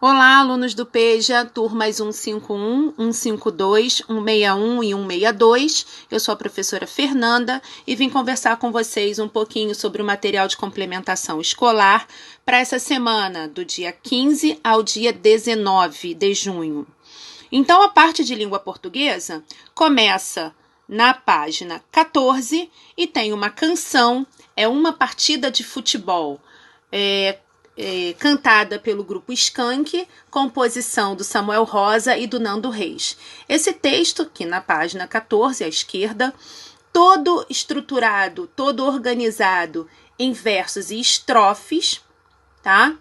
Olá, alunos do PEJA, turmas 151, 152, 161 e 162. Eu sou a professora Fernanda e vim conversar com vocês um pouquinho sobre o material de complementação escolar para essa semana, do dia 15 ao dia 19 de junho. Então, a parte de língua portuguesa começa na página 14 e tem uma canção, é uma partida de futebol, cantada pelo grupo Skank, composição do Samuel Rosa e do Nando Reis. Esse texto, aqui na página 14, à esquerda, todo estruturado, todo organizado em versos e estrofes, tá?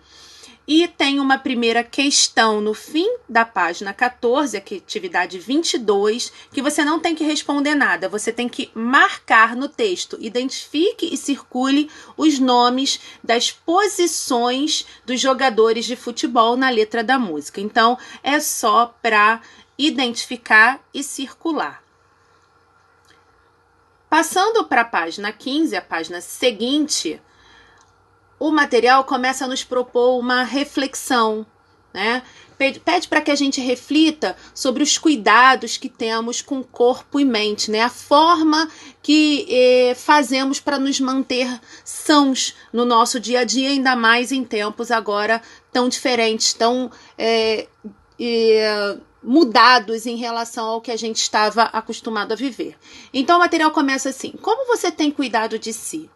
E tem uma primeira questão no fim da página 14, a atividade 22, que você não tem que responder nada, você tem que marcar no texto. Identifique e circule os nomes das posições dos jogadores de futebol na letra da música. Então, é só para identificar e circular. Passando para a página 15, a página seguinte, o material começa a nos propor uma reflexão, né? Pede para que a gente reflita sobre os cuidados que temos com corpo e mente, né? A forma que fazemos para nos manter sãos no nosso dia a dia, ainda mais em tempos agora tão diferentes, tão mudados em relação ao que a gente estava acostumado a viver. Então o material começa assim: como você tem cuidado de si?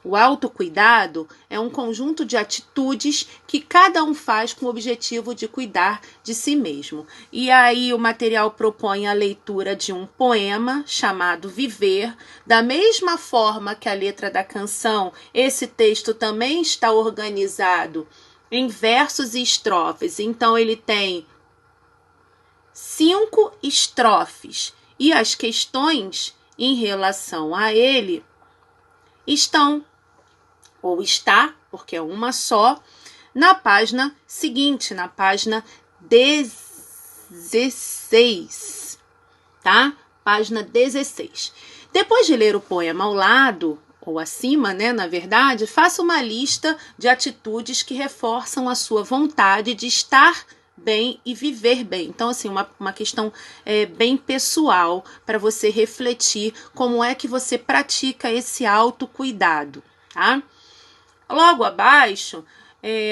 O autocuidado é um conjunto de atitudes que cada um faz com o objetivo de cuidar de si mesmo. E aí o material propõe a leitura de um poema chamado Viver. Da mesma forma que a letra da canção, esse texto também está organizado em versos e estrofes. Então ele tem 5 estrofes e as questões em relação a ele estão, ou está, porque é uma só, na página seguinte, na página 16, tá? Página 16. Depois de ler o poema ao lado, ou acima, né, na verdade, faça uma lista de atitudes que reforçam a sua vontade de estar bem e viver bem. Então, assim, uma questão bem pessoal para você refletir como é que você pratica esse autocuidado, tá? Logo abaixo,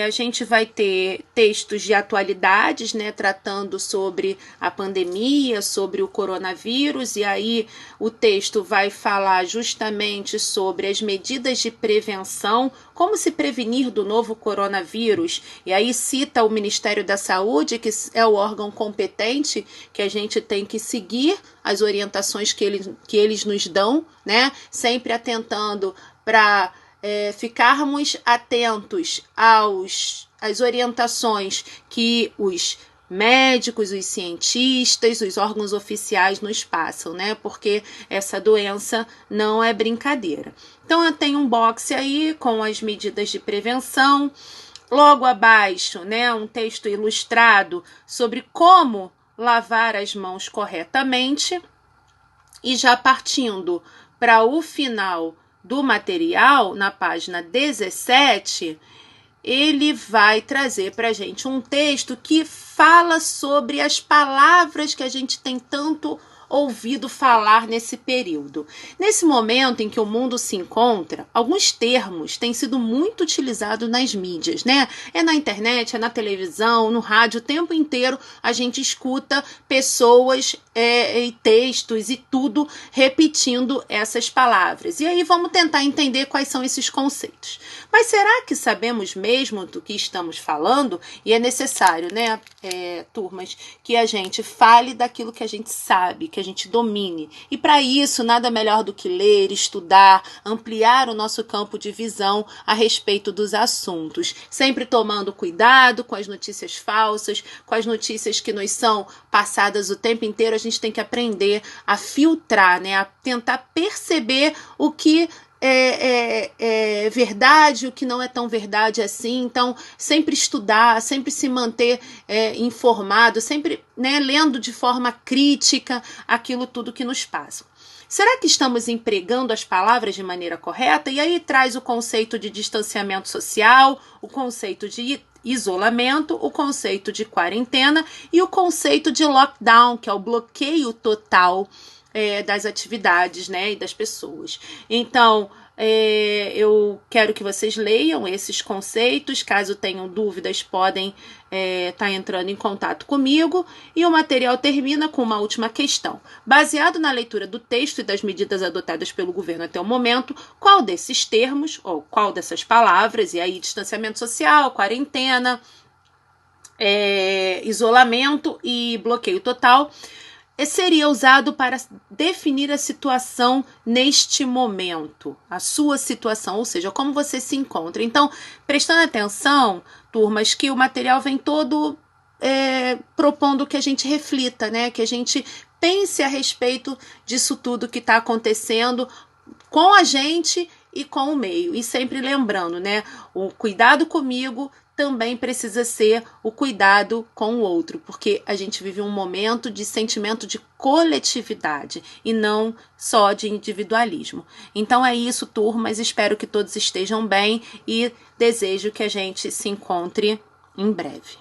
a gente vai ter textos de atualidades, né, tratando sobre a pandemia, sobre o coronavírus, e aí o texto vai falar justamente sobre as medidas de prevenção, como se prevenir do novo coronavírus, e aí cita o Ministério da Saúde, que é o órgão competente, que a gente tem que seguir as orientações que eles nos dão, né, sempre atentando para ficarmos atentos às orientações que os médicos, os cientistas, os órgãos oficiais nos passam, né? Porque essa doença não é brincadeira. Então, eu tenho um box aí com as medidas de prevenção. Logo abaixo, né, um texto ilustrado sobre como lavar as mãos corretamente. E já partindo para o final do material, na página 17, ele vai trazer para a gente um texto que fala sobre as palavras que a gente tem tanto ouvido falar nesse período. Nesse momento em que o mundo se encontra, alguns termos têm sido muito utilizados nas mídias, né? É na internet, é na televisão, no rádio, o tempo inteiro a gente escuta pessoas e textos e tudo repetindo essas palavras. E aí vamos tentar entender quais são esses conceitos. Mas será que sabemos mesmo do que estamos falando? E é necessário, né, turmas, que a gente fale daquilo que a gente sabe, que a gente domine. E para isso, nada melhor do que ler, estudar, ampliar o nosso campo de visão a respeito dos assuntos. Sempre tomando cuidado com as notícias falsas, com as notícias que nos são passadas o tempo inteiro. A gente tem que aprender a filtrar, né? A tentar perceber o que é verdade, o que não é tão verdade assim. Então, sempre estudar, sempre se manter informado, sempre, né, lendo de forma crítica aquilo tudo que nos passa. Será que estamos empregando as palavras de maneira correta? E aí traz o conceito de distanciamento social, o conceito de isolamento, o conceito de quarentena e o conceito de lockdown, que é o bloqueio total das atividades, né, e das pessoas. Então, eu quero que vocês leiam esses conceitos. Caso tenham dúvidas, podem estar entrando em contato comigo. E o material termina com uma última questão. Baseado na leitura do texto e das medidas adotadas pelo governo até o momento, qual desses termos, ou qual dessas palavras, e aí distanciamento social, quarentena, isolamento e bloqueio total, seria usado para definir a situação neste momento, a sua situação, ou seja, como você se encontra. Então, prestando atenção, turmas, que o material vem todo propondo que a gente reflita, né? Que a gente pense a respeito disso tudo que está acontecendo com a gente e com o meio. E sempre lembrando, né? O cuidado comigo também precisa ser o cuidado com o outro, porque a gente vive um momento de sentimento de coletividade e não só de individualismo. Então é isso, turmas, espero que todos estejam bem e desejo que a gente se encontre em breve.